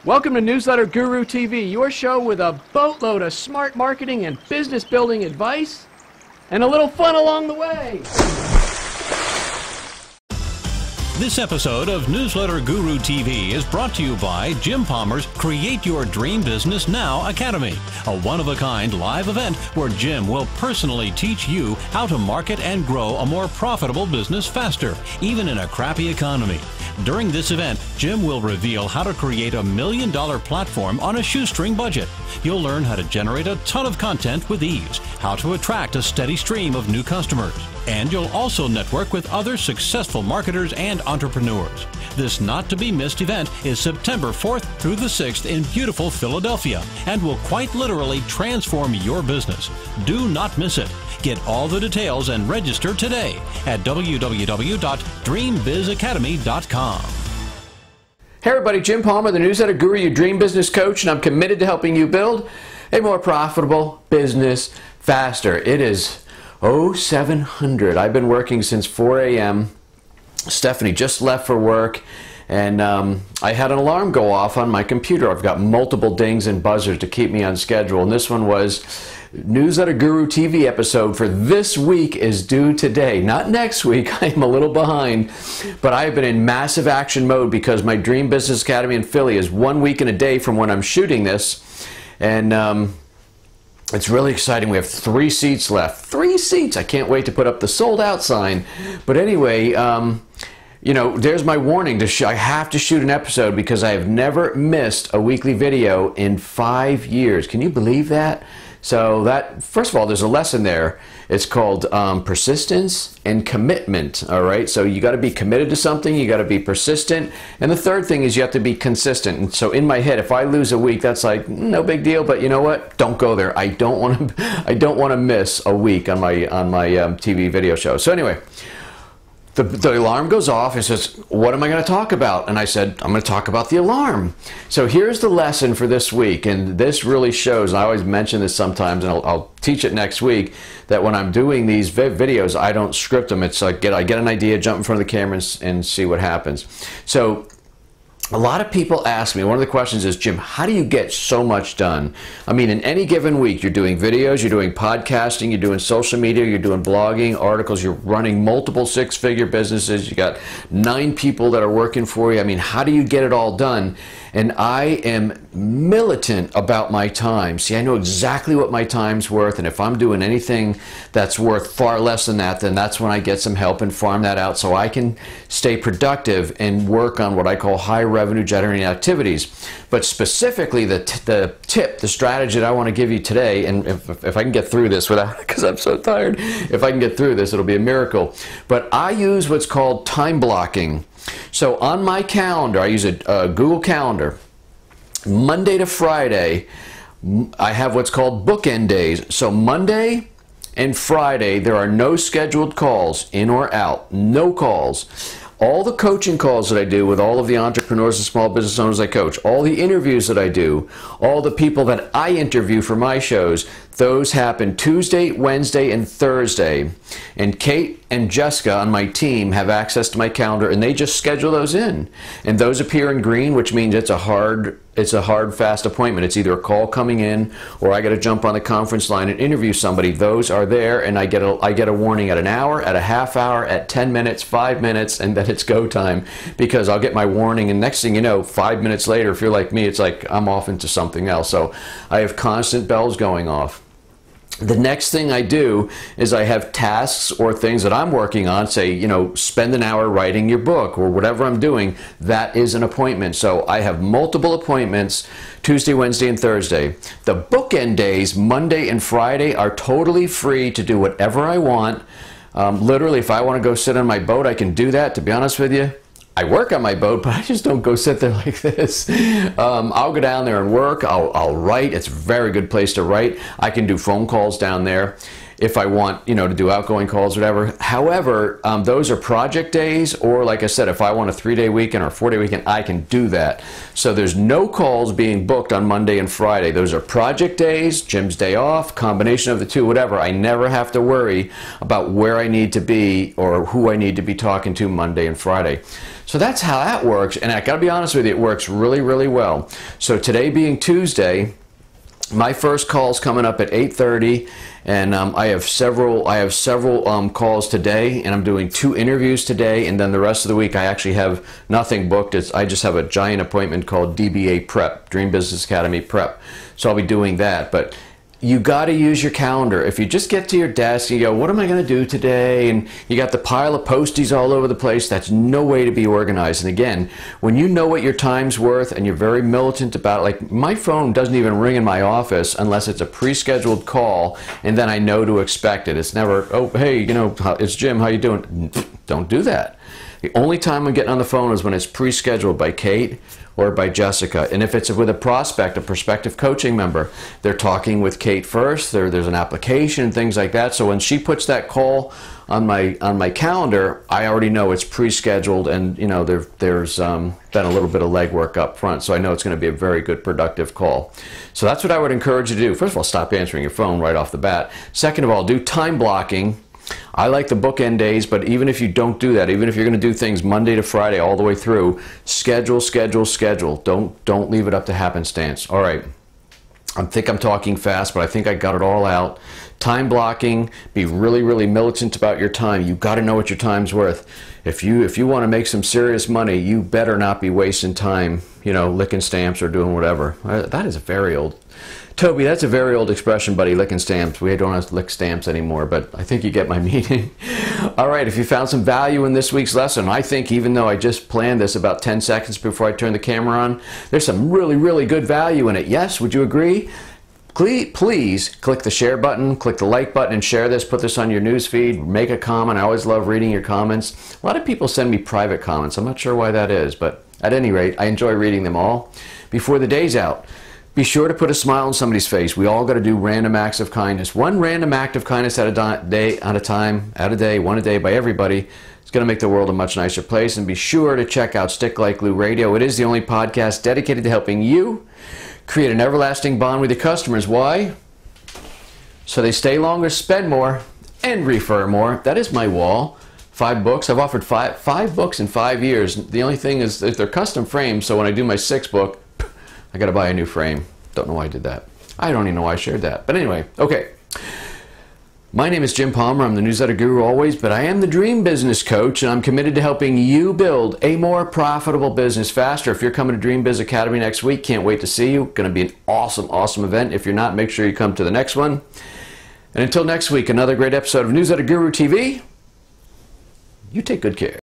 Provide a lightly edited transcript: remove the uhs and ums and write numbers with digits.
Welcome to Newsletter Guru TV, your show with a boatload of smart marketing and business building advice, and a little fun along the way. This episode of Newsletter Guru TV is brought to you by Jim Palmer's Create Your Dream Business Now Academy, a one-of-a-kind live event where Jim will personally teach you how to market and grow a more profitable business faster, even in a crappy economy. During this event, Jim will reveal how to create $1 million platform on a shoestring budget. You'll learn how to generate a ton of content with ease, how to attract a steady stream of new customers, and you'll also network with other successful marketers and entrepreneurs. This not-to-be-missed event is September 4th through the 6th in beautiful Philadelphia and will quite literally transform your business. Do not miss it. Get all the details and register today at www.dreambizacademy.com. Hey everybody, Jim Palmer, the Newsletter Guru, your dream business coach, and I'm committed to helping you build a more profitable business faster. It is 0700. I've been working since 4 a.m. Stephanie just left for work, and I had an alarm go off on my computer. I've got multiple dings and buzzers to keep me on schedule, and this one was Newsletter Guru TV episode for this week is due today, not next week. I am a little behind, but I have been in massive action mode because my Dream Business Academy in Philly is 1 week and a day from when I'm shooting this, and it's really exciting. We have 3 seats left. 3 seats! I can't wait to put up the sold out sign. But anyway, you know, there's my warning. I have to shoot an episode because I have never missed a weekly video in 5 years. Can you believe that? So that, first of all, there's a lesson there. It's called persistence and commitment, all right? So you got to be committed to something, you got to be persistent, and the third thing is you have to be consistent. And so in my head, if I lose a week, that's like no big deal, but you know what? Don't go there. I don't want to miss a week on my TV video show. So anyway, the alarm goes off and says, what am I going to talk about? And I said, I'm going to talk about the alarm. So here's the lesson for this week, and this really shows, and I always mention this sometimes, and I'll teach it next week, that when I'm doing these videos, I don't script them. It's like I get an idea, jump in front of the camera, and see what happens. So a lot of people ask me, one of the questions is, Jim, how do you get so much done? I mean, in any given week, you're doing videos, you're doing podcasting, you're doing social media, you're doing blogging, articles, you're running multiple 6-figure businesses, you got 9 people that are working for you. I mean, how do you get it all done? And I am militant about my time. See, I know exactly what my time's worth, and if I'm doing anything that's worth far less than that, then that's when I get some help and farm that out so I can stay productive and work on what I call high revenue generating activities. But specifically, the tip, the strategy that I want to give you today, and if I can get through this without, because I'm so tired, if I can get through this, it'll be a miracle. But I use what's called time blocking. So on my calendar, I use a Google Calendar. Monday to Friday, I have what's called bookend days. So Monday and Friday, there are no scheduled calls, in or out, no calls. All the coaching calls that I do with all of the entrepreneurs and small business owners I coach, all the interviews that I do, all the people that I interview for my shows, those happen Tuesday, Wednesday, and Thursday. And Kate and Jessica on my team have access to my calendar, and they just schedule those in. And those appear in green, which means it's a hard, fast appointment. It's either a call coming in, or I got to jump on the conference line and interview somebody. Those are there, and I get a warning at an hour, at a half hour, at 10 minutes, 5 minutes, and then it's go time, because I'll get my warning, and next thing you know, 5 minutes later, if you're like me, it's like I'm off into something else. So I have constant bells going off. The next thing I do is I have tasks or things that I'm working on, say, you know, spend an hour writing your book or whatever I'm doing. That is an appointment. So I have multiple appointments Tuesday, Wednesday, and Thursday. The bookend days, Monday and Friday, are totally free to do whatever I want. Literally, if I want to go sit on my boat, I can do that. To be honest with you, I work on my boat, but I just don't go sit there like this. I'll go down there and work. I'll write. It's a very good place to write. I can do phone calls down there if I want, you know, to do outgoing calls, whatever. However, those are project days, or like I said, if I want a 3-day weekend or a 4-day weekend, I can do that. So there's no calls being booked on Monday and Friday. Those are project days, Jim's day off, combination of the two, whatever. I never have to worry about where I need to be or who I need to be talking to Monday and Friday. So that's how that works, and I got to be honest with you, it works really, really well. So today being Tuesday, my first call's coming up at 8:30, and I have several calls today, and I'm doing 2 interviews today, and then the rest of the week I actually have nothing booked. I just have a giant appointment called DBA Prep, Dream Business Academy Prep. So I'll be doing that, but you got to use your calendar. If you just get to your desk and you go, what am I going to do today? And you got the pile of posties all over the place, that's no way to be organized. And again, when you know what your time's worth and you're very militant about it, like my phone doesn't even ring in my office unless it's a pre-scheduled call, and then I know to expect it. It's never, oh, hey, you know, it's Jim, how you doing? Don't do that. The only time I'm getting on the phone is when it's pre-scheduled by Kate or by Jessica. And if it's with a prospect, a prospective coaching member, they're talking with Kate first, there's an application, things like that. So when she puts that call on my calendar, I already know it's pre-scheduled, and you know there's been a little bit of legwork up front, so I know it's going to be a very good, productive call. So that's what I would encourage you to do. First of all, stop answering your phone right off the bat. Second of all, do time blocking. I like the bookend days, but even if you don't do that, even if you're going to do things Monday to Friday all the way through, schedule. Don't leave it up to happenstance. All right. I think I'm talking fast, but I think I got it all out. Time blocking, be really, really militant about your time. You got to know what your time's worth. If you want to make some serious money, you better not be wasting time, you know, licking stamps or doing whatever. That is a very old, Toby, that's a very old expression, buddy, licking stamps. We don't have to lick stamps anymore, but I think you get my meaning. All right, if you found some value in this week's lesson, I think even though I just planned this about 10 seconds before I turn the camera on, there's some really, really good value in it. Yes, would you agree? Please click the share button, click the like button, and share this. Put this on your news feed. Make a comment. I always love reading your comments. A lot of people send me private comments. I'm not sure why that is, but at any rate, I enjoy reading them all. Before the day's out, be sure to put a smile on somebody's face. We all got to do random acts of kindness. One random act of kindness at a day, one a day by everybody. It's going to make the world a much nicer place. And be sure to check out Stick Like Glue Radio. It is the only podcast dedicated to helping you create an everlasting bond with your customers. Why? So they stay longer, spend more, and refer more. That is my wall. 5 books. I've offered five books in 5 years. The only thing is that they're custom frames, so when I do my 6th book, I got to buy a new frame. Don't know why I did that. I don't even know why I shared that. But anyway, okay. My name is Jim Palmer. I'm the newsletter guru always, but I am the dream business coach, and I'm committed to helping you build a more profitable business faster. If you're coming to Dream Biz Academy next week, can't wait to see you. Going to be an awesome, awesome event. If you're not, make sure you come to the next one. And until next week, another great episode of Newsletter Guru TV. You take good care.